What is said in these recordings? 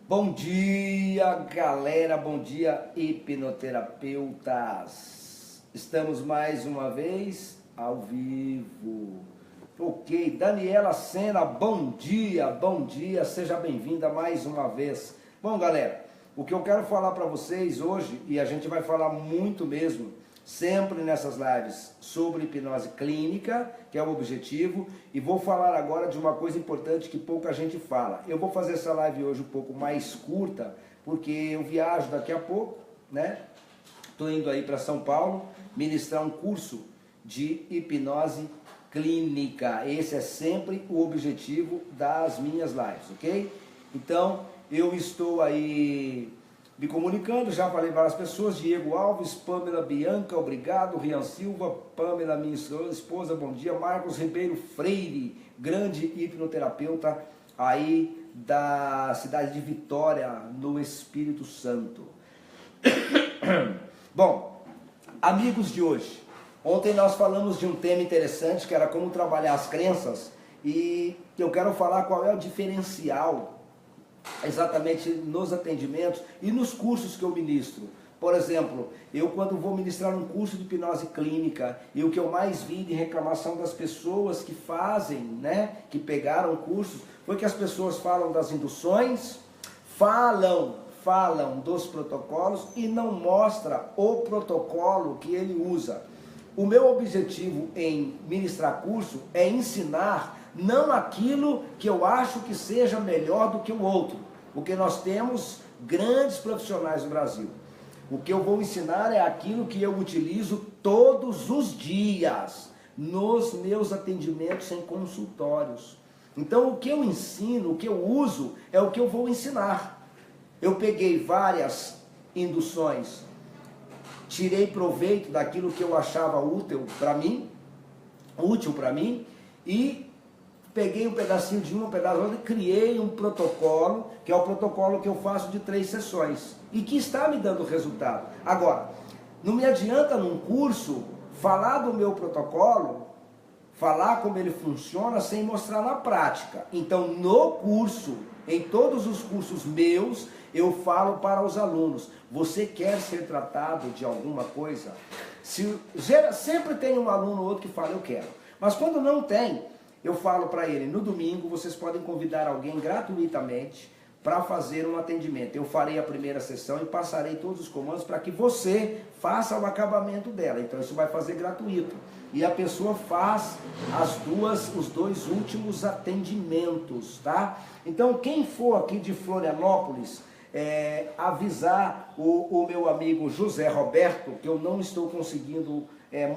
Bom dia, galera, bom dia, hipnoterapeutas. Estamos mais uma vez ao vivo. Ok, Daniela Sena, bom dia, seja bem-vinda mais uma vez. Bom, galera, o que eu quero falar para vocês hoje, e a gente vai falar muito mesmo, sempre nessas lives, sobre hipnose clínica, que é o objetivo, e vou falar agora de uma coisa importante que pouca gente fala. Eu vou fazer essa live hoje um pouco mais curta, porque eu viajo daqui a pouco, né? Estou indo aí para São Paulo, ministrar um curso de hipnose clínica. Esse é sempre o objetivo das minhas lives, ok? Então, eu estou aí me comunicando, já falei várias pessoas, Diego Alves, Pamela Bianca, obrigado, Rian Silva, Pamela, minha esposa, bom dia, Marcos Ribeiro Freire, grande hipnoterapeuta aí da cidade de Vitória, no Espírito Santo. Bom, amigos de hoje, ontem nós falamos de um tema interessante, que era como trabalhar as crenças, e eu quero falar qual é o diferencial exatamente nos atendimentos e nos cursos que eu ministro. Por exemplo, eu quando vou ministrar um curso de hipnose clínica, e o que eu mais vi de reclamação das pessoas que fazem, né, que pegaram cursos, foi que as pessoas falam das induções, falam dos protocolos e não mostra o protocolo que ele usa. O meu objetivo em ministrar curso é ensinar não aquilo que eu acho que seja melhor do que o outro, porque nós temos grandes profissionais no Brasil. O que eu vou ensinar é aquilo que eu utilizo todos os dias nos meus atendimentos em consultórios. Então o que eu ensino, o que eu uso, é o que eu vou ensinar. Eu peguei várias induções, tirei proveito daquilo que eu achava útil para mim, e peguei um pedacinho de um pedaço de outro e criei um protocolo, que é o protocolo que eu faço de 3 sessões, e que está me dando resultado. Agora, não me adianta num curso falar do meu protocolo, falar como ele funciona, sem mostrar na prática. Então, no curso, em todos os cursos meus, eu falo para os alunos: você quer ser tratado de alguma coisa? Sempre tem um aluno ou outro que fala, eu quero. Mas quando não tem, eu falo para ele, no domingo vocês podem convidar alguém gratuitamente para fazer um atendimento. Eu farei a primeira sessão e passarei todos os comandos para que você faça o acabamento dela. Então isso vai fazer gratuito. E a pessoa faz os dois últimos atendimentos, tá? Então quem for aqui de Florianópolis, avisar o meu amigo José Roberto, que eu não estou conseguindo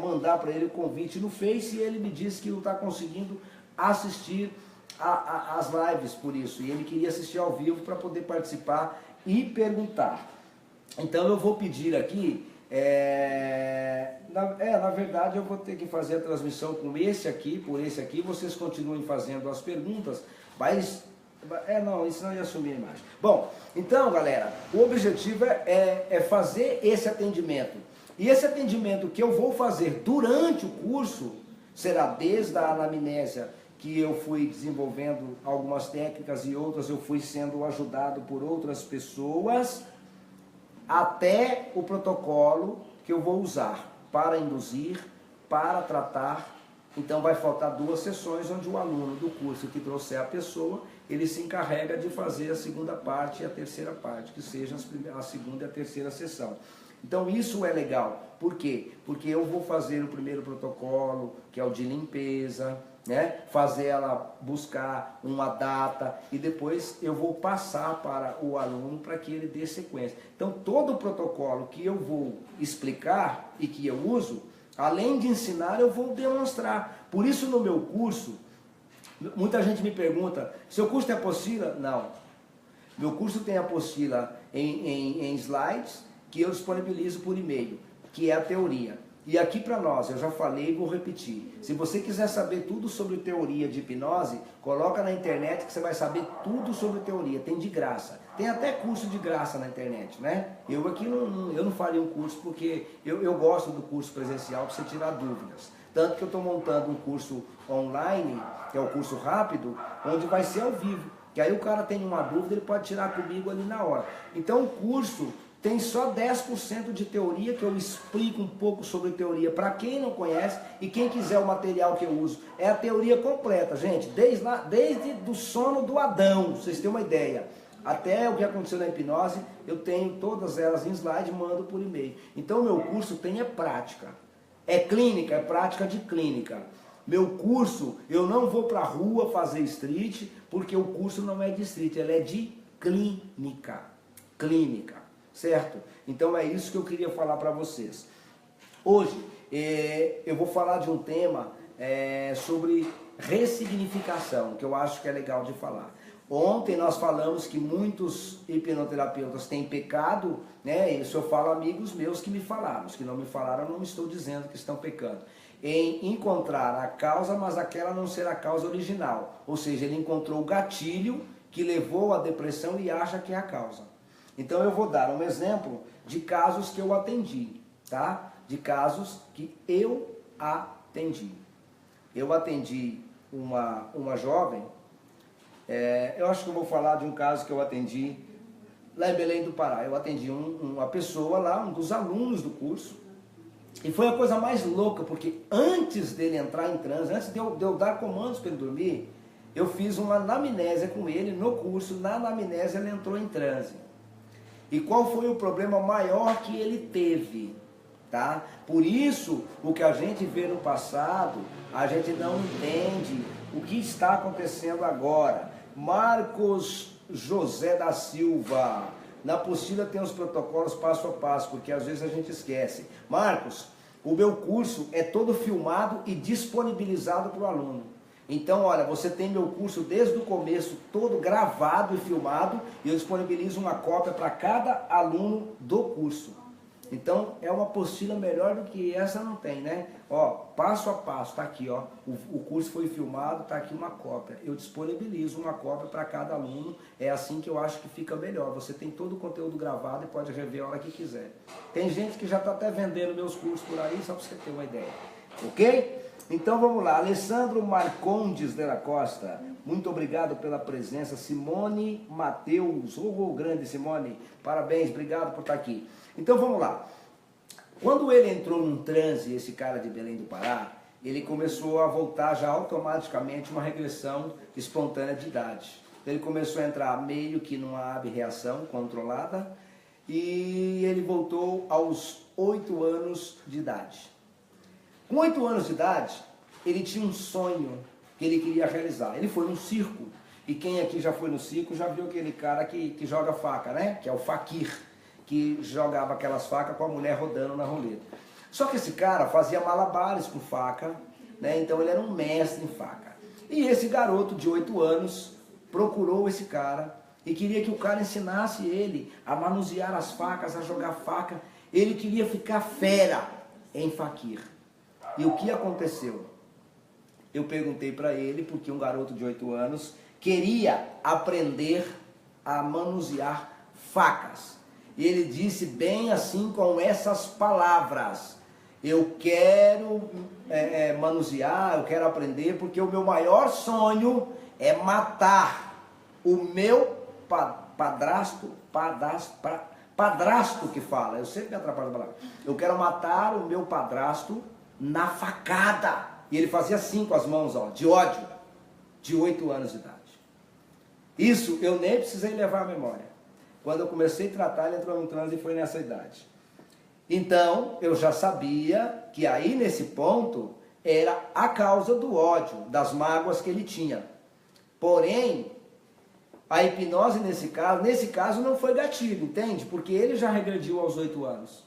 mandar para ele o convite no Face, e ele me disse que não está conseguindo assistir as lives por isso, e ele queria assistir ao vivo para poder participar e perguntar. Então eu vou pedir aqui, na verdade eu vou ter que fazer a transmissão com esse aqui, por esse aqui, vocês continuem fazendo as perguntas, mas não, isso não ia assumir a imagem. Bom, então galera, o objetivo é fazer esse atendimento, e esse atendimento que eu vou fazer durante o curso será desde a anamnésia, que eu fui desenvolvendo algumas técnicas e outras eu fui sendo ajudado por outras pessoas, até o protocolo que eu vou usar para induzir, para tratar. Então vai faltar 2 sessões onde o aluno do curso que trouxer a pessoa, ele se encarrega de fazer a segunda parte e a terceira parte, que seja a segunda e a terceira sessão. Então isso é legal. Por quê? Porque eu vou fazer o primeiro protocolo, que é o de limpeza, né? Fazer ela buscar uma data, e depois eu vou passar para o aluno para que ele dê sequência. Então todo o protocolo que eu vou explicar e que eu uso, além de ensinar, eu vou demonstrar. Por isso no meu curso, muita gente me pergunta, seu curso tem apostila? Não. Meu curso tem apostila em slides, que eu disponibilizo por e-mail, que é a teoria. E aqui para nós, eu já falei e vou repetir, se você quiser saber tudo sobre teoria de hipnose, coloca na internet que você vai saber tudo sobre teoria, tem de graça. Tem até curso de graça na internet, né? Eu aqui eu não faria um curso porque eu gosto do curso presencial para você tirar dúvidas. Tanto que eu estou montando um curso online, que é o curso rápido, onde vai ser ao vivo. que aí o cara tem uma dúvida, ele pode tirar comigo ali na hora. Então o curso tem só 10% de teoria, que eu explico um pouco sobre teoria para quem não conhece e quem quiser o material que eu uso. É a teoria completa, gente, desde do sono do Adão, vocês terem uma ideia, até o que aconteceu na hipnose, eu tenho todas elas em slide e mando por e-mail. Então o meu curso tem prática, é clínica, é prática de clínica. Meu curso, eu não vou para a rua fazer street, porque o curso não é de street, ele é de clínica, certo? Então é isso que eu queria falar para vocês. Hoje eu vou falar de um tema sobre ressignificação, que eu acho que é legal de falar. Ontem nós falamos que muitos hipnoterapeutas têm pecado, né? Isso eu falo amigos meus que me falaram. Os que não me falaram, eu não estou dizendo que estão pecando. Em encontrar a causa, mas aquela não ser a causa original. Ou seja, ele encontrou o gatilho que levou à depressão e acha que é a causa. Então eu vou dar um exemplo de casos que eu atendi, tá? De casos que eu atendi. Eu atendi uma jovem. Eu acho que eu vou falar de um caso que eu atendi lá em Belém do Pará. Eu atendi uma pessoa lá, um dos alunos do curso, e foi a coisa mais louca, porque antes dele entrar em transe, antes de eu dar comandos para ele dormir, eu fiz uma anamnésia com ele no curso. Na anamnésia ele entrou em transe. E qual foi o problema maior que ele teve? Tá? Por isso, o que a gente vê no passado, a gente não entende o que está acontecendo agora. Marcos José da Silva, na apostila tem os protocolos passo a passo, porque às vezes a gente esquece. Marcos, o meu curso é todo filmado e disponibilizado para o aluno. Então, olha, você tem meu curso desde o começo todo gravado e filmado, e eu disponibilizo uma cópia para cada aluno do curso. Então, é uma apostila melhor do que essa não tem, né? Ó, passo a passo, tá aqui, ó. O curso foi filmado, tá aqui uma cópia. Eu disponibilizo uma cópia para cada aluno. É assim que eu acho que fica melhor. Você tem todo o conteúdo gravado e pode rever a hora que quiser. Tem gente que já está até vendendo meus cursos por aí, só para você ter uma ideia. Ok? Então vamos lá. Alessandro Marcondes de la Costa, muito obrigado pela presença. Simone Mateus, grande Simone, parabéns, obrigado por estar aqui. Então vamos lá. Quando ele entrou num transe, esse cara de Belém do Pará, ele começou a voltar já automaticamente uma regressão espontânea de idade. Ele começou a entrar meio que numa abreação controlada e ele voltou aos 8 anos de idade. Com 8 anos de idade, ele tinha um sonho que ele queria realizar. Ele foi num circo, e quem aqui já foi no circo já viu aquele cara que joga faca, né? Que é o faquir, que jogava aquelas facas com a mulher rodando na roleta. Só que esse cara fazia malabares com faca, né? Então ele era um mestre em faca. E esse garoto de 8 anos procurou esse cara e queria que o cara ensinasse ele a manusear as facas, a jogar faca. Ele queria ficar fera em faquir. E o que aconteceu? Eu perguntei para ele, porque um garoto de 8 anos queria aprender a manusear facas. E ele disse bem assim, com essas palavras: eu quero manusear, eu quero aprender, porque o meu maior sonho é matar o meu padrasto que fala, eu sempre me atrapalho a palavra. Eu quero matar o meu padrasto na facada. E ele fazia assim com as mãos, ó, de ódio, de 8 anos de idade. Isso eu nem precisei levar a memória. Quando eu comecei a tratar, ele entrou em transe e foi nessa idade. Então, eu já sabia que aí nesse ponto era a causa do ódio, das mágoas que ele tinha. Porém, a hipnose nesse caso não foi gatilho, entende? Porque ele já regrediu aos 8 anos.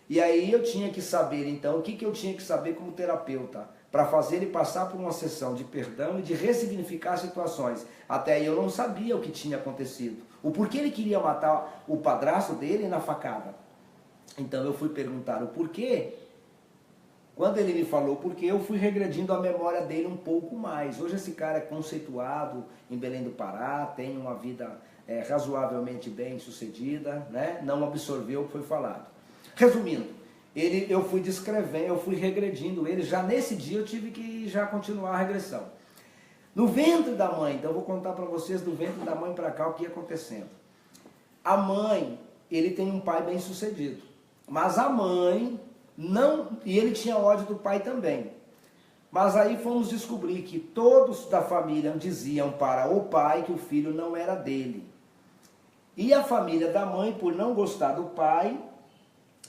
E aí eu tinha que saber, então, o que eu tinha que saber como terapeuta, para fazer ele passar por uma sessão de perdão e de ressignificar situações. Até aí eu não sabia o que tinha acontecido. O porquê ele queria matar o padrasto dele na facada. Então eu fui perguntar o porquê. Quando ele me falou o porquê, eu fui regredindo a memória dele um pouco mais. Hoje esse cara é conceituado em Belém do Pará, tem uma vida razoavelmente bem sucedida, né? Não absorveu o que foi falado. Resumindo, eu fui descrevendo, eu fui regredindo ele. Já nesse dia eu tive que já continuar a regressão. No ventre da mãe, então eu vou contar para vocês do ventre da mãe para cá o que ia acontecendo. A mãe, ele tem um pai bem sucedido, mas a mãe não, e ele tinha ódio do pai também. Mas aí fomos descobrir que todos da família diziam para o pai que o filho não era dele. E a família da mãe, por não gostar do pai,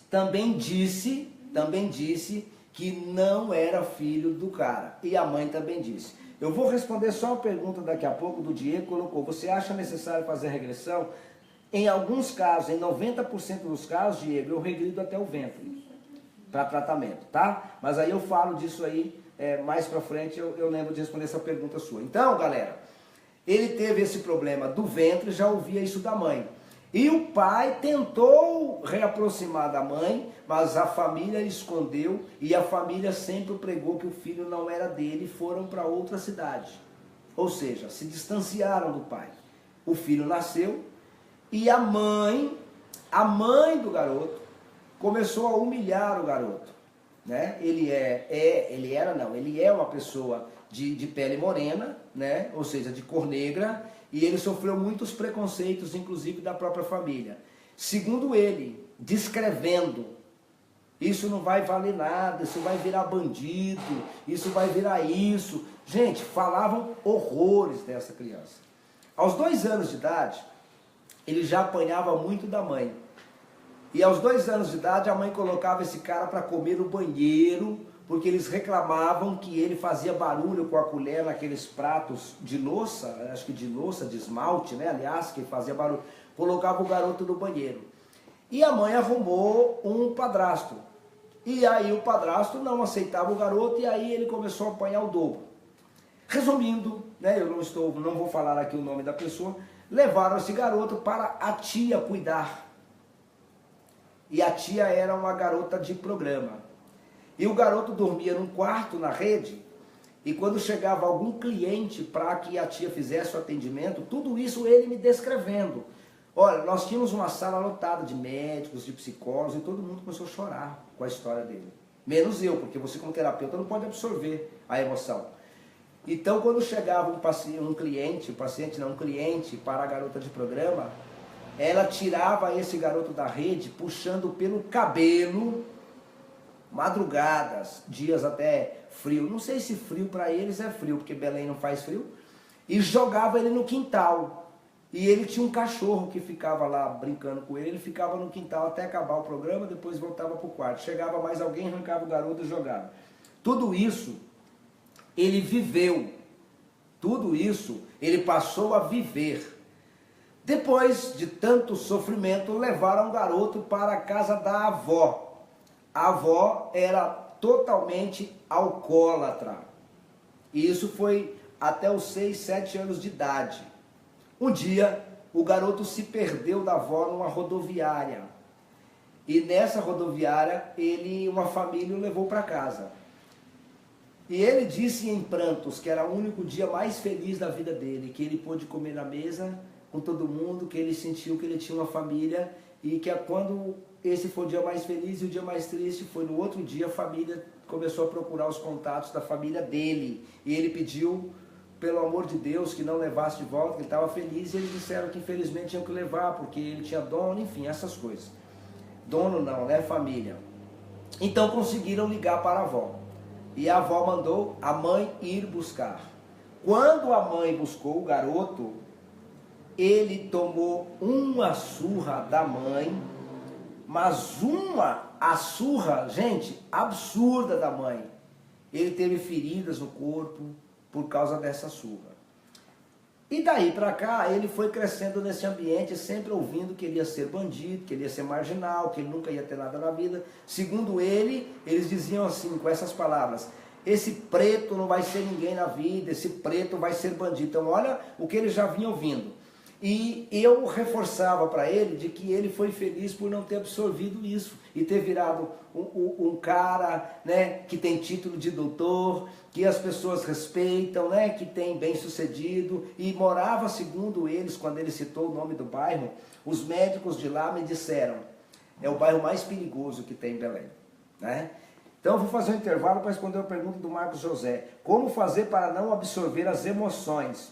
também disse que não era filho do cara. E a mãe também disse. Eu vou responder só uma pergunta daqui a pouco do Diego, colocou, você acha necessário fazer regressão? Em alguns casos, em 90% dos casos, Diego, eu regrido até o ventre para tratamento, tá? Mas aí eu falo disso aí mais pra frente, eu lembro de responder essa pergunta sua. Então, galera, ele teve esse problema do ventre, já ouvia isso da mãe. E o pai tentou reaproximar da mãe, mas a família escondeu e a família sempre pregou que o filho não era dele e foram para outra cidade. Ou seja, se distanciaram do pai. O filho nasceu e a mãe do garoto, começou a humilhar o garoto. Né? Ele é uma pessoa de pele morena, né? Ou seja, de cor negra, e ele sofreu muitos preconceitos, inclusive da própria família. Segundo ele, descrevendo, isso não vai valer nada, isso vai virar bandido, isso vai virar isso. Gente, falavam horrores dessa criança. Aos 2 anos de idade, ele já apanhava muito da mãe. E aos 2 anos de idade, a mãe colocava esse cara para comer no banheiro, porque eles reclamavam que ele fazia barulho com a colher naqueles pratos de louça, acho que de louça, de esmalte, né? Aliás, que fazia barulho. Colocava o garoto no banheiro. E a mãe arrumou um padrasto. E aí o padrasto não aceitava o garoto e aí ele começou a apanhar o dobro. Resumindo, né? Eu não vou falar aqui o nome da pessoa, levaram esse garoto para a tia cuidar. E a tia era uma garota de programa. E o garoto dormia num quarto na rede, e quando chegava algum cliente para que a tia fizesse o atendimento, tudo isso ele me descrevendo. Olha, nós tínhamos uma sala lotada de médicos, de psicólogos, e todo mundo começou a chorar com a história dele. Menos eu, porque você como terapeuta não pode absorver a emoção. Então quando chegava um cliente para a garota de programa, ela tirava esse garoto da rede, puxando pelo cabelo, madrugadas, dias até frio. Não sei se frio para eles é frio, porque Belém não faz frio. E jogava ele no quintal. E ele tinha um cachorro que ficava lá brincando com ele. Ele ficava no quintal até acabar o programa, depois voltava para o quarto. Chegava mais alguém, arrancava o garoto e jogava. Tudo isso ele viveu. Tudo isso ele passou a viver. Depois de tanto sofrimento, levaram o garoto para a casa da avó. A avó era totalmente alcoólatra. E isso foi até os 6, 7 anos de idade. Um dia, o garoto se perdeu da avó numa rodoviária. E nessa rodoviária, uma família o levou para casa. E ele disse em prantos que era o único dia mais feliz da vida dele, que ele pôde comer na mesa com todo mundo, que ele sentiu que ele tinha uma família e que quando esse foi o dia mais feliz e o dia mais triste foi no outro dia, a família começou a procurar os contatos da família dele. E ele pediu, pelo amor de Deus, que não levasse de volta, que ele estava feliz, e eles disseram que infelizmente tinham que levar, porque ele tinha dono, enfim, essas coisas. Dono não, né? Família. Então conseguiram ligar para a avó. E a avó mandou a mãe ir buscar. Quando a mãe buscou o garoto, ele tomou uma surra da mãe, mas a surra, gente, absurda da mãe. Ele teve feridas no corpo por causa dessa surra. E daí para cá, ele foi crescendo nesse ambiente, sempre ouvindo que ele ia ser bandido, que ele ia ser marginal, que ele nunca ia ter nada na vida. Segundo ele, eles diziam assim, com essas palavras: esse preto não vai ser ninguém na vida, esse preto vai ser bandido. Então olha o que ele já vinha ouvindo. E eu reforçava para ele de que ele foi feliz por não ter absorvido isso e ter virado um cara, né, que tem título de doutor, que as pessoas respeitam, né, que tem bem sucedido, e morava, segundo eles, quando ele citou o nome do bairro, os médicos de lá me disseram, é o bairro mais perigoso que tem em Belém, né? Então eu vou fazer um intervalo para responder a pergunta do Marcos José. Como fazer para não absorver as emoções?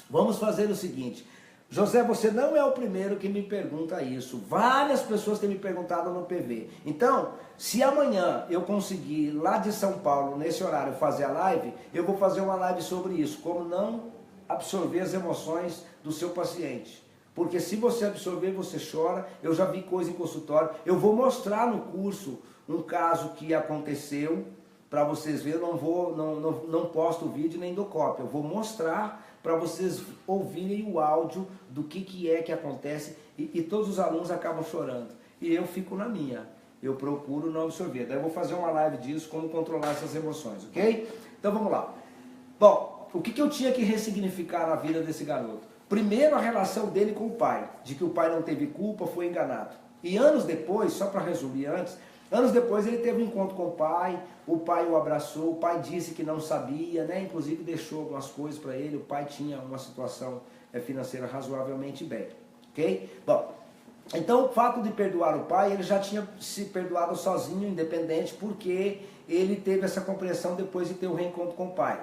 Vamos fazer o seguinte. José, você não é o primeiro que me pergunta isso. Várias pessoas têm me perguntado no PV. Então, se amanhã eu conseguir lá de São Paulo, nesse horário, fazer a live, eu vou fazer uma live sobre isso. Como não absorver as emoções do seu paciente. Porque se você absorver, você chora. Eu já vi coisa em consultório. Eu vou mostrar no curso um caso que aconteceu para vocês verem. Eu não posto o vídeo nem dou cópia. Eu vou mostrar para vocês ouvirem o áudio do que é que acontece. E todos os alunos acabam chorando. E eu fico na minha. Eu procuro não absorver. Daí eu vou fazer uma live disso, como controlar essas emoções, ok? Então vamos lá. Bom, o que eu tinha que ressignificar na vida desse garoto? Primeiro, a relação dele com o pai, de que o pai não teve culpa, foi enganado. E anos depois, só para resumir antes, anos depois ele teve um encontro com o pai o abraçou, o pai disse que não sabia, né? Inclusive deixou algumas coisas para ele, o pai tinha uma situação financeira razoavelmente bem, ok? Bom, então o fato de perdoar o pai, ele já tinha se perdoado sozinho, independente, porque ele teve essa compreensão depois de ter o reencontro com o pai.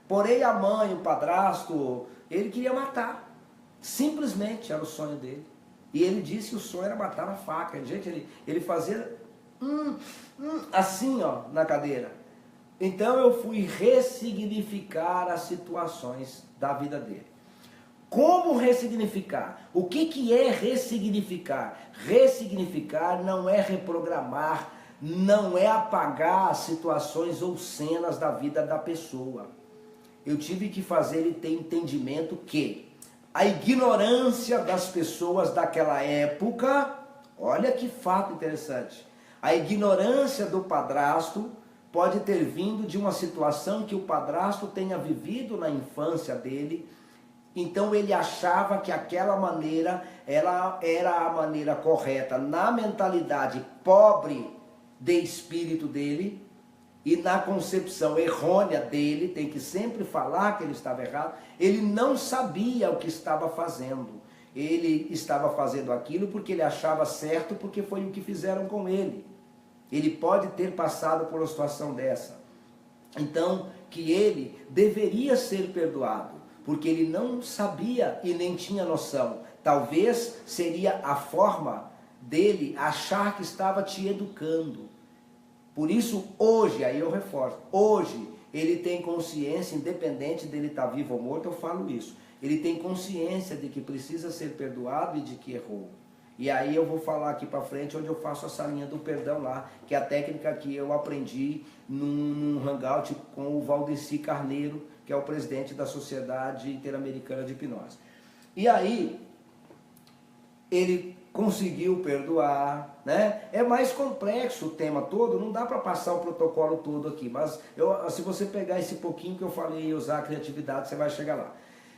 Porém a mãe, o padrasto, ele queria matar. Simplesmente era o sonho dele. E ele disse que o sonho era matar na faca. Gente, ele fazia assim, ó, na cadeira. Então eu fui ressignificar as situações da vida dele. Como ressignificar? O que é ressignificar? Ressignificar não é reprogramar, não é apagar as situações ou cenas da vida da pessoa. Eu tive que fazer ele ter entendimento que a ignorância das pessoas daquela época, olha que fato interessante, a ignorância do padrasto pode ter vindo de uma situação que o padrasto tenha vivido na infância dele, então ele achava que aquela maneira ela era a maneira correta na mentalidade pobre de espírito dele, e na concepção errônea dele, tem que sempre falar que ele estava errado, ele não sabia o que estava fazendo. Ele estava fazendo aquilo porque ele achava certo, porque foi o que fizeram com ele. Ele pode ter passado por uma situação dessa. Então, que ele deveria ser perdoado, porque ele não sabia e nem tinha noção. Talvez seria a forma dele achar que estava te educando. Por isso, hoje, aí eu reforço, hoje ele tem consciência, independente dele estar vivo ou morto, eu falo isso. Ele tem consciência de que precisa ser perdoado e de que errou. E aí eu vou falar aqui para frente, onde eu faço essa linha do perdão lá, que é a técnica que eu aprendi num hangout com o Valdeci Carneiro, que é o presidente da Sociedade Interamericana de Hipnose. E aí, ele conseguiu perdoar, né? É mais complexo o tema todo, não dá para passar o protocolo todo aqui, mas se você pegar esse pouquinho que eu falei e usar a criatividade, você vai chegar lá.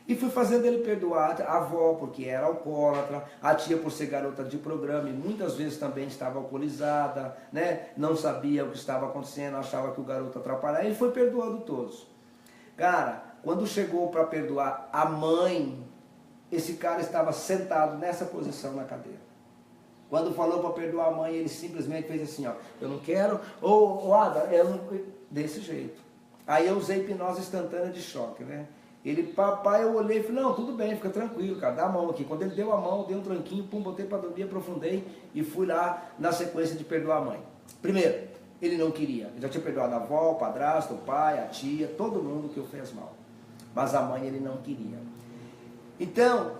E fui fazendo ele perdoar a avó, porque era alcoólatra, a tia por ser garota de programa, e muitas vezes também estava alcoolizada, né? Não sabia o que estava acontecendo, achava que o garoto atrapalhava, ele foi perdoando todos. Cara, quando chegou para perdoar a mãe, esse cara estava sentado nessa posição na cadeira. Quando falou para perdoar a mãe, ele simplesmente fez assim, ó, eu não quero, Ada, desse jeito. Aí eu usei hipnose instantânea de choque, né? Ele, papai, eu olhei e falei, não, tudo bem, fica tranquilo, cara, dá a mão aqui. Quando ele deu a mão, dei um tranquinho, pum, botei para dormir, aprofundei e fui lá na sequência de perdoar a mãe. Primeiro, ele não queria, ele já tinha perdoado a avó, o padrasto, o pai, a tia, todo mundo que o fez mal. Mas a mãe ele não queria. Então,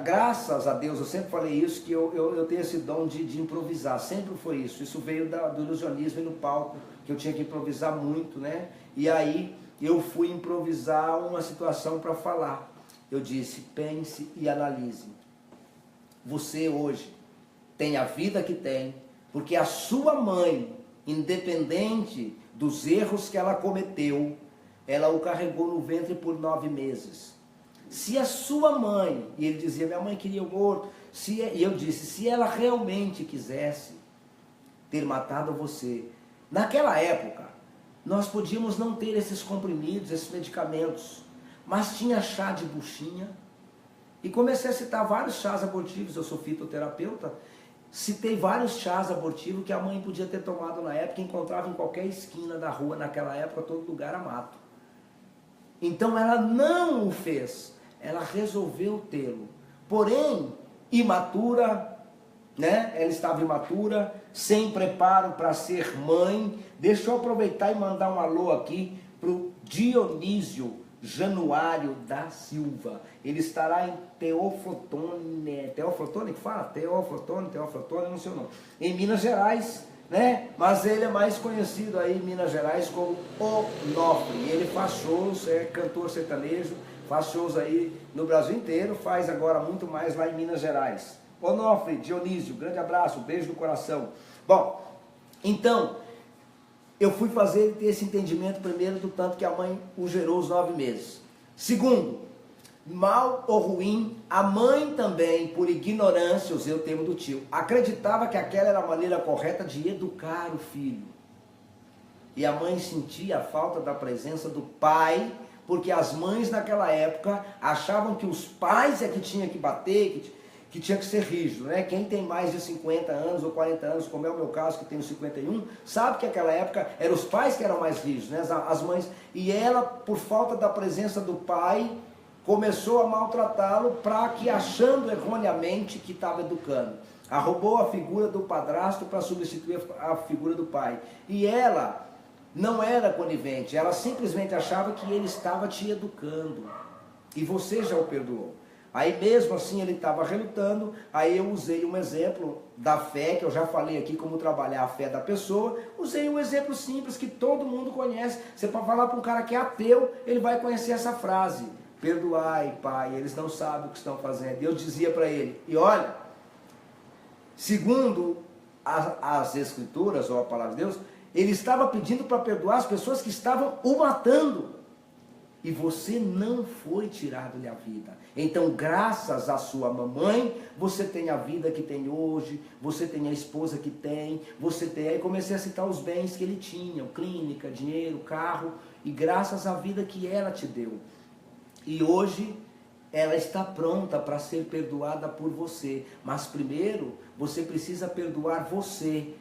graças a Deus, eu sempre falei isso, que eu tenho esse dom de improvisar, sempre foi isso. Isso veio do ilusionismo e no palco, que eu tinha que improvisar muito, né? E aí eu fui improvisar uma situação para falar. Eu disse, pense e analise. Você hoje tem a vida que tem, porque a sua mãe, independente dos erros que ela cometeu, ela o carregou no ventre por 9 meses. Se a sua mãe, e ele dizia, minha mãe queria o morto, e eu disse, se ela realmente quisesse ter matado você, naquela época, nós podíamos não ter esses comprimidos, esses medicamentos, mas tinha chá de buchinha, e comecei a citar vários chás abortivos, eu sou fitoterapeuta, citei vários chás abortivos que a mãe podia ter tomado na época, encontrava em qualquer esquina da rua, naquela época todo lugar era mato. Então ela não o fez, ela resolveu tê-lo. Porém, imatura, né? Ela estava imatura, sem preparo para ser mãe. Deixa eu aproveitar e mandar um alô aqui para o Dionísio Januário da Silva. Ele estará em Teoflotone que fala? Teoflotone, não sei o nome. Em Minas Gerais, né? Mas ele é mais conhecido aí em Minas Gerais como Onofre. Ele faz shows, é cantor sertanejo, faz shows aí no Brasil inteiro, faz agora muito mais lá em Minas Gerais. Onofre, Dionísio, grande abraço, beijo no coração. Bom, então, eu fui fazer ele ter esse entendimento primeiro do tanto que a mãe o gerou os 9 meses. Segundo, mal ou ruim, a mãe também, por ignorância, usei o termo do tio, acreditava que aquela era a maneira correta de educar o filho. E a mãe sentia a falta da presença do pai, porque as mães naquela época achavam que os pais é que tinham que bater, que tinha que ser rígido, né? Quem tem mais de 50 anos ou 40 anos, como é o meu caso, que tenho 51, sabe que naquela época eram os pais que eram mais rígidos, né? As mães. E ela, por falta da presença do pai, começou a maltratá-lo para que, achando erroneamente que estava educando, roubou a figura do padrasto para substituir a figura do pai. E ela não era conivente, ela simplesmente achava que ele estava te educando. E você já o perdoou. Aí mesmo assim ele estava relutando, aí eu usei um exemplo da fé, que eu já falei aqui como trabalhar a fé da pessoa, usei um exemplo simples que todo mundo conhece. Você pode falar para um cara que é ateu, ele vai conhecer essa frase: perdoai, pai, eles não sabem o que estão fazendo. E eu dizia para ele, e olha, segundo as escrituras ou a palavra de Deus, ele estava pedindo para perdoar as pessoas que estavam o matando. E você não foi tirado-lhe a vida. Então, graças à sua mamãe, você tem a vida que tem hoje, você tem a esposa que tem, você tem... Aí comecei a citar os bens que ele tinha, clínica, dinheiro, carro, e graças à vida que ela te deu. E hoje, ela está pronta para ser perdoada por você. Mas primeiro, você precisa perdoar você.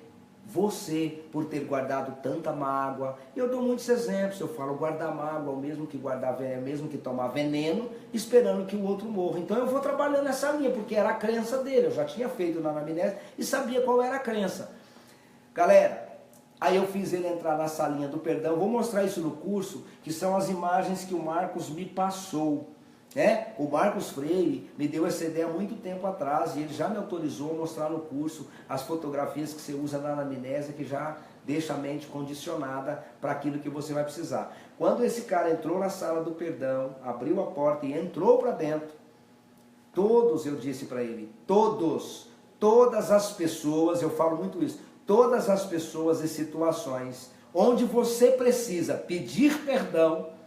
Você, por ter guardado tanta mágoa. Eu dou muitos exemplos, eu falo guardar mágoa, mesmo que guardar veneno, mesmo que tomar veneno, esperando que o outro morra. Então eu vou trabalhando nessa linha, porque era a crença dele, eu já tinha feito na anamnese e sabia qual era a crença. Galera, aí eu fiz ele entrar na salinha do perdão, vou mostrar isso no curso, que são as imagens que o Marcos me passou. O Marcos Freire me deu essa ideia há muito tempo atrás e ele já me autorizou a mostrar no curso as fotografias que você usa na anamnese, que já deixa a mente condicionada para aquilo que você vai precisar. Quando esse cara entrou na sala do perdão, abriu a porta e entrou para dentro, todos, eu disse para ele, todas as pessoas, eu falo muito isso, todas as pessoas e situações onde você precisa pedir perdão,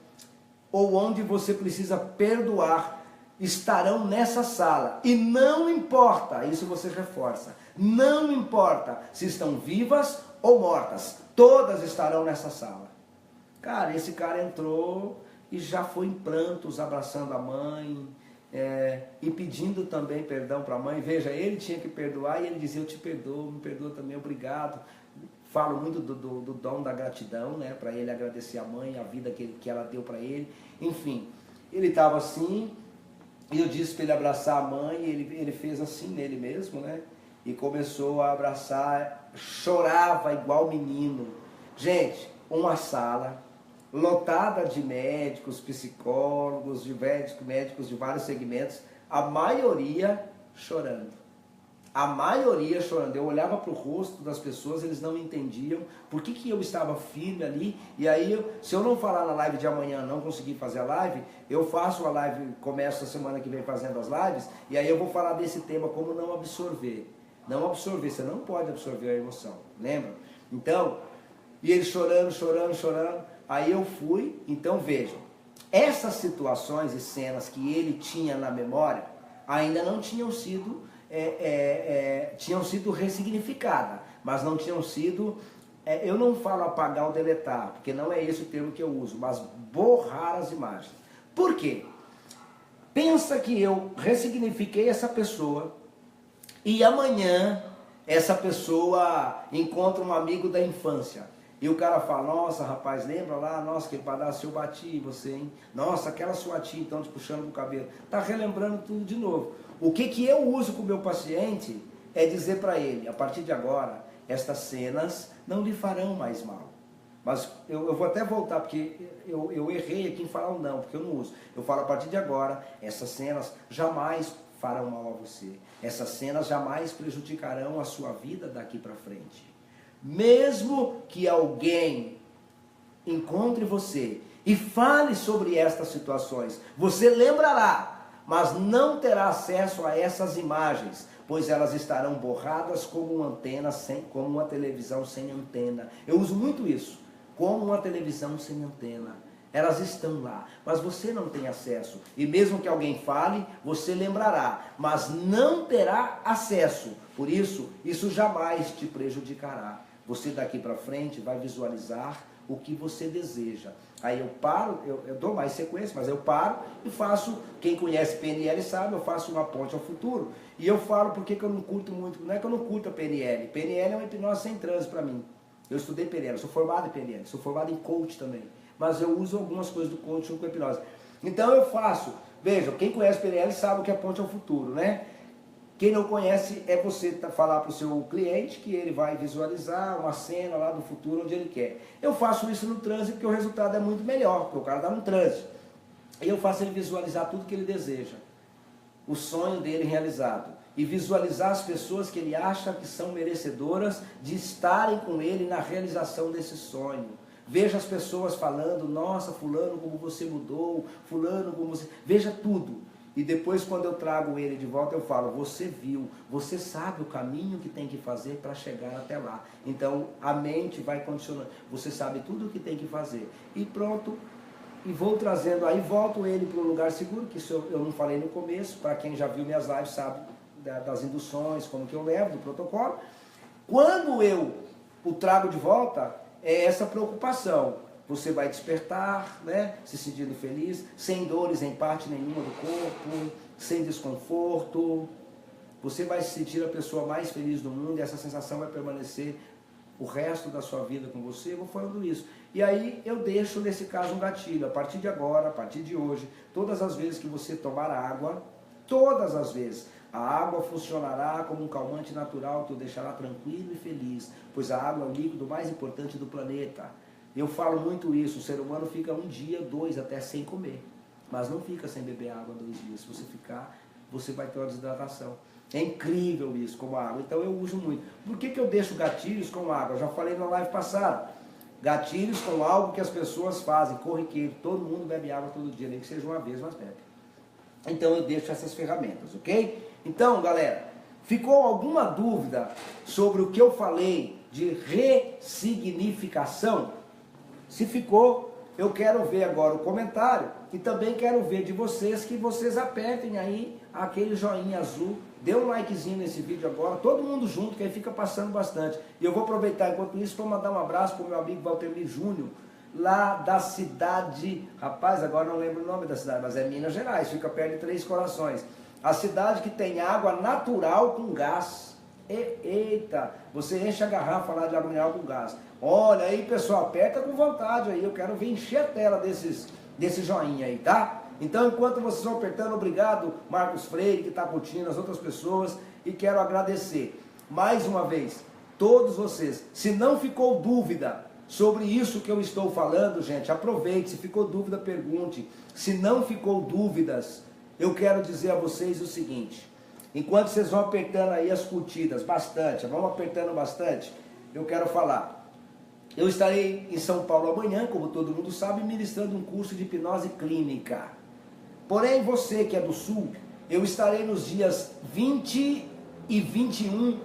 ou onde você precisa perdoar, estarão nessa sala. E não importa, isso você reforça, não importa se estão vivas ou mortas, todas estarão nessa sala. Cara, esse cara entrou e já foi em prantos, abraçando a mãe, e pedindo também perdão para a mãe. Veja, ele tinha que perdoar e ele dizia, eu te perdoo, me perdoa também, obrigado. Falo muito do dom da gratidão, né? Para ele agradecer a mãe, a vida que ela deu para ele. Enfim, ele estava assim, e eu disse para ele abraçar a mãe, e ele fez assim nele mesmo, né? E começou a abraçar, chorava igual menino. Gente, uma sala lotada de médicos, psicólogos, de médicos de vários segmentos, a maioria chorando. A maioria chorando. Eu olhava para o rosto das pessoas, eles não entendiam por que eu estava firme ali. E aí, se eu não falar na live de amanhã, não conseguir fazer a live, eu faço a live, começo a semana que vem fazendo as lives, e aí eu vou falar desse tema, como não absorver. Não absorver, você não pode absorver a emoção, lembra? Então, e ele chorando, aí eu fui, então vejam, essas situações e cenas que ele tinha na memória, ainda não tinham sido... tinham sido ressignificadas, mas não tinham sido, eu não falo apagar ou deletar, porque não é esse o termo que eu uso, mas borrar as imagens. Por quê? Pensa que eu ressignifiquei essa pessoa e amanhã essa pessoa encontra um amigo da infância. E o cara fala, nossa rapaz, lembra lá, nossa, que pedaço eu bati em você, hein? Nossa, aquela sua tia então te puxando pro cabelo. Tá relembrando tudo de novo. O que eu uso com o meu paciente é dizer para ele, a partir de agora, estas cenas não lhe farão mais mal. Mas eu vou até voltar, porque eu errei aqui em falar o não, porque eu não uso. Eu falo, a partir de agora, essas cenas jamais farão mal a você. Essas cenas jamais prejudicarão a sua vida daqui para frente. Mesmo que alguém encontre você e fale sobre estas situações, você lembrará, mas não terá acesso a essas imagens, pois elas estarão borradas como como uma televisão sem antena. Eu uso muito isso, como uma televisão sem antena. Elas estão lá, mas você não tem acesso. E mesmo que alguém fale, você lembrará, mas não terá acesso. Por isso, isso jamais te prejudicará. Você daqui para frente vai visualizar o que você deseja. Aí eu paro, eu dou mais sequência, mas eu paro e faço, quem conhece PNL sabe, eu faço uma ponte ao futuro. E eu falo porque que eu não curto muito, não é que eu não curto a PNL. PNL é uma hipnose sem transe para mim. Eu estudei PNL, sou formado em PNL, sou formado em coach também. Mas eu uso algumas coisas do coaching com a hipnose. Então eu faço, vejam, quem conhece PNL sabe o que é ponte ao futuro, né? Quem não conhece é você falar para o seu cliente que ele vai visualizar uma cena lá do futuro onde ele quer. Eu faço isso no transe porque o resultado é muito melhor, porque o cara está no transe. E eu faço ele visualizar tudo que ele deseja, o sonho dele realizado. E visualizar as pessoas que ele acha que são merecedoras de estarem com ele na realização desse sonho. Veja as pessoas falando, nossa, fulano, como você mudou, fulano, como você... Veja tudo. E depois, quando eu trago ele de volta, eu falo, você viu, você sabe o caminho que tem que fazer para chegar até lá. Então, a mente vai condicionando, você sabe tudo o que tem que fazer. E pronto, e vou trazendo, aí volto ele para um lugar seguro, que isso eu não falei no começo, para quem já viu minhas lives sabe das induções, como que eu levo, do protocolo. Quando eu o trago de volta, é essa preocupação. Você vai despertar, né, se sentindo feliz, sem dores em parte nenhuma do corpo, sem desconforto. Você vai se sentir a pessoa mais feliz do mundo e essa sensação vai permanecer o resto da sua vida com você. Eu vou falando isso. E aí eu deixo, nesse caso, um gatilho. A partir de agora, a partir de hoje, todas as vezes que você tomar água, todas as vezes, a água funcionará como um calmante natural que o deixará tranquilo e feliz, pois a água é o líquido mais importante do planeta. Eu falo muito isso, o ser humano fica um dia, 2, até sem comer. Mas não fica sem beber água 2 dias. Se você ficar, você vai ter uma desidratação. É incrível isso, como a água. Então eu uso muito. Por que eu deixo gatilhos com água? Eu já falei na live passada. Gatilhos com algo que as pessoas fazem, corriqueiro. Todo mundo bebe água todo dia, nem que seja uma vez, mas bebe. Então eu deixo essas ferramentas, ok? Então, galera, ficou alguma dúvida sobre o que eu falei de ressignificação? Se ficou, eu quero ver agora o comentário e também quero ver de vocês que vocês apertem aí aquele joinha azul, dê um likezinho nesse vídeo agora, todo mundo junto, que aí fica passando bastante. E eu vou aproveitar enquanto isso para mandar um abraço para o meu amigo Valtemir Júnior, lá da cidade, rapaz, agora não lembro o nome da cidade, mas é Minas Gerais, fica perto de Três Corações. A cidade que tem água natural com gás. Eita, você enche a garrafa lá de água mineral com gás. Olha aí, pessoal, aperta com vontade aí, eu quero ver encher a tela desse joinha aí, tá? Então, enquanto vocês vão apertando, obrigado, Marcos Freire, que está curtindo, as outras pessoas, e quero agradecer, mais uma vez, todos vocês. Se não ficou dúvida sobre isso que eu estou falando, gente, aproveite, se ficou dúvida, pergunte. Se não ficou dúvidas, eu quero dizer a vocês o seguinte, enquanto vocês vão apertando aí as curtidas, bastante, vamos apertando bastante, eu quero falar. Eu estarei em São Paulo amanhã, como todo mundo sabe, ministrando um curso de hipnose clínica. Porém, você que é do Sul, eu estarei nos dias 20 e 21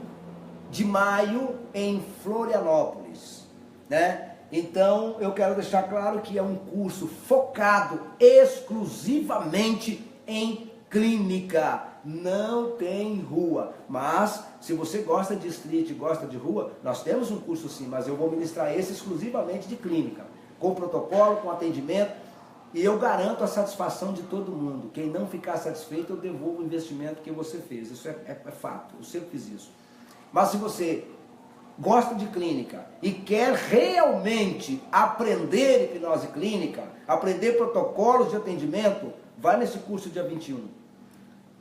de maio em Florianópolis, né? Então, eu quero deixar claro que é um curso focado exclusivamente em clínica. Não tem rua, mas se você gosta de street, gosta de rua, nós temos um curso sim, mas eu vou ministrar esse exclusivamente de clínica, com protocolo, com atendimento, e eu garanto a satisfação de todo mundo. Quem não ficar satisfeito, eu devolvo o investimento que você fez, isso é fato, eu sempre fiz isso. Mas se você gosta de clínica e quer realmente aprender hipnose clínica, aprender protocolos de atendimento, vai nesse curso dia 21.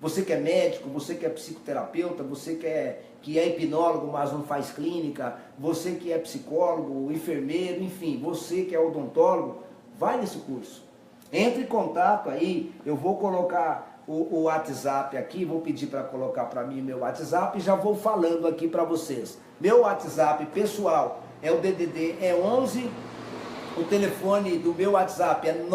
Você que é médico, você que é psicoterapeuta, você que é hipnólogo, mas não faz clínica, você que é psicólogo, enfermeiro, enfim, você que é odontólogo, vai nesse curso. Entre em contato aí, eu vou colocar o WhatsApp aqui, vou pedir para colocar para mim meu WhatsApp e já vou falando aqui para vocês. Meu WhatsApp pessoal é o DDD, é 11, o telefone do meu WhatsApp é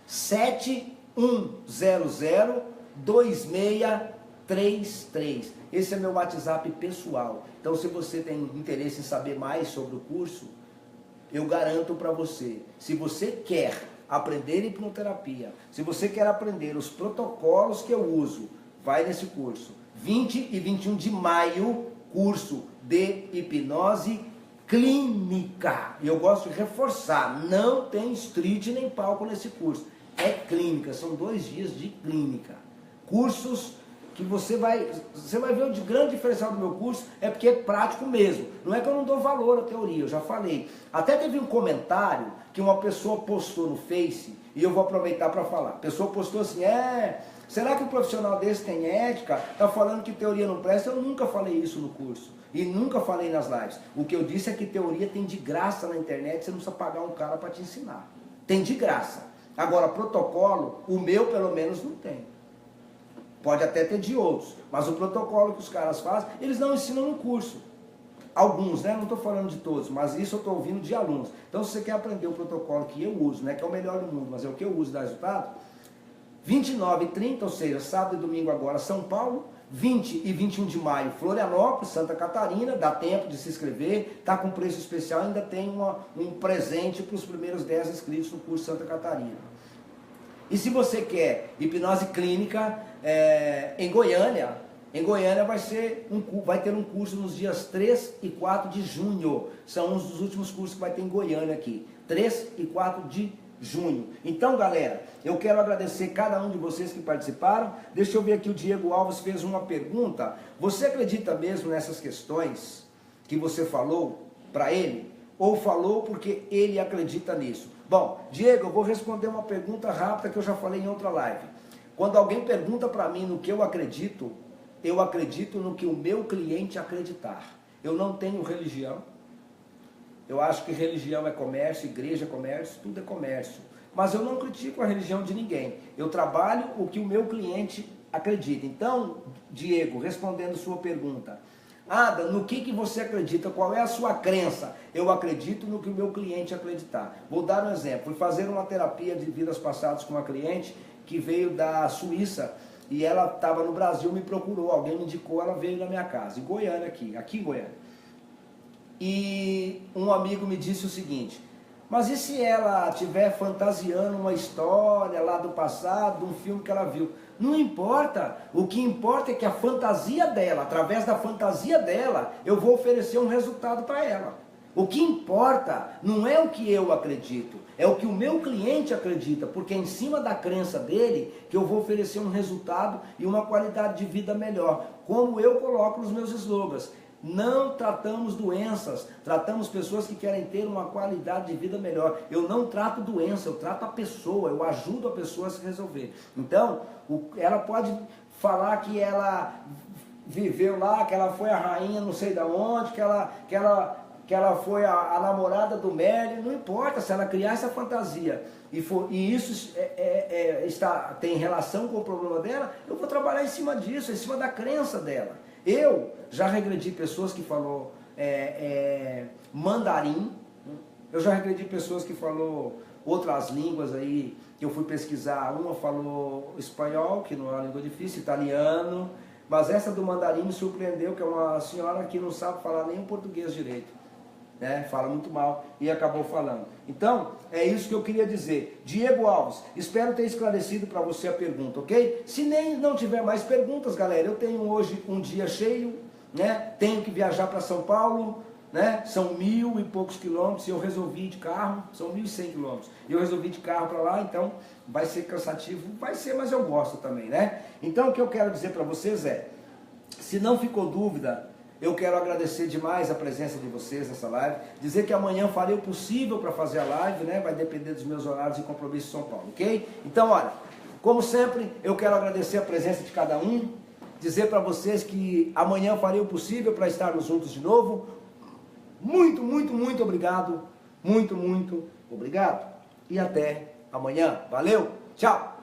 971002633. Esse é meu WhatsApp pessoal. Então, se você tem interesse em saber mais sobre o curso, eu garanto para você, se você quer aprender hipnoterapia, se você quer aprender os protocolos que eu uso, vai nesse curso. 20 e 21 de maio, curso de hipnose clínica. E eu gosto de reforçar, não tem street nem palco nesse curso. É clínica, são 2 dias de clínica. Cursos que você vai ver o grande diferencial do meu curso é porque é prático mesmo. Não é que eu não dou valor à teoria, eu já falei. Até teve um comentário que uma pessoa postou no Face, e eu vou aproveitar para falar. A pessoa postou assim, será que um profissional desse tem ética? Está falando que teoria não presta? Eu nunca falei isso no curso. E nunca falei nas lives. O que eu disse é que teoria tem de graça na internet, você não precisa pagar um cara para te ensinar. Tem de graça. Agora, protocolo, o meu pelo menos não tem. Pode até ter de outros, mas o protocolo que os caras fazem, eles não ensinam no curso. Alguns, né? Não estou falando de todos, mas isso eu estou ouvindo de alunos. Então, se você quer aprender o protocolo que eu uso, né, que é o melhor do mundo, mas é o que eu uso e dá resultado, 29 e 30, ou seja, sábado e domingo agora, São Paulo, 20 e 21 de maio, Florianópolis, Santa Catarina, dá tempo de se inscrever, está com preço especial, ainda tem um presente para os primeiros 10 inscritos no curso Santa Catarina. E se você quer hipnose clínica em Goiânia vai ter um curso nos dias 3 e 4 de junho. São uns dos últimos cursos que vai ter em Goiânia aqui. 3 e 4 de junho. Então, galera, eu quero agradecer cada um de vocês que participaram. Deixa eu ver aqui, o Diego Alves fez uma pergunta. Você acredita mesmo nessas questões que você falou para ele? Ou falou porque ele acredita nisso? Bom, Diego, eu vou responder uma pergunta rápida que eu já falei em outra live. Quando alguém pergunta para mim no que eu acredito no que o meu cliente acreditar. Eu não tenho religião. Eu acho que religião é comércio, igreja é comércio, tudo é comércio. Mas eu não critico a religião de ninguém. Eu trabalho o que o meu cliente acredita. Então, Diego, respondendo sua pergunta, Ada, no que você acredita? Qual é a sua crença? Eu acredito no que o meu cliente acreditar. Vou dar um exemplo. Fui fazer uma terapia de vidas passadas com uma cliente que veio da Suíça e ela estava no Brasil, me procurou, alguém me indicou, ela veio na minha casa, em Goiânia aqui em Goiânia. E um amigo me disse o seguinte, mas e se ela estiver fantasiando uma história lá do passado, de um filme que ela viu? Não importa, o que importa é que a fantasia dela, através da fantasia dela, eu vou oferecer um resultado para ela. O que importa não é o que eu acredito, é o que o meu cliente acredita, porque é em cima da crença dele que eu vou oferecer um resultado e uma qualidade de vida melhor, como eu coloco nos meus slogans. Não tratamos doenças, tratamos pessoas que querem ter uma qualidade de vida melhor. Eu não trato doença, eu trato a pessoa, eu ajudo a pessoa a se resolver. Então, ela pode falar que ela viveu lá, que ela foi a rainha não sei de onde, que ela foi a namorada do Merlin, não importa se ela criar essa fantasia e isso tem relação com o problema dela, eu vou trabalhar em cima disso, em cima da crença dela. Eu já regredi pessoas que falou mandarim, eu já regredi pessoas que falou outras línguas aí, que eu fui pesquisar, uma falou espanhol, que não é uma língua difícil, italiano, mas essa do mandarim me surpreendeu, que é uma senhora que não sabe falar nem o português direito. Fala muito mal e acabou falando. Então, é isso que eu queria dizer. Diego Alves, espero ter esclarecido para você a pergunta, ok? Se não tiver mais perguntas, galera, eu tenho hoje um dia cheio, né? Tenho que viajar para São Paulo, né? São 1000 e poucos quilômetros e eu resolvi ir de carro, são 1100 quilômetros. E eu resolvi ir de carro para lá, então vai ser cansativo, vai ser, mas eu gosto também, né? Então, o que eu quero dizer para vocês se não ficou dúvida, eu quero agradecer demais a presença de vocês nessa live, dizer que amanhã farei o possível para fazer a live, né? Vai depender dos meus horários e compromissos em São Paulo, ok? Então, olha, como sempre, eu quero agradecer a presença de cada um, dizer para vocês que amanhã farei o possível para estarmos juntos de novo. Muito, muito, muito obrigado, muito, muito obrigado, e até amanhã, valeu, tchau!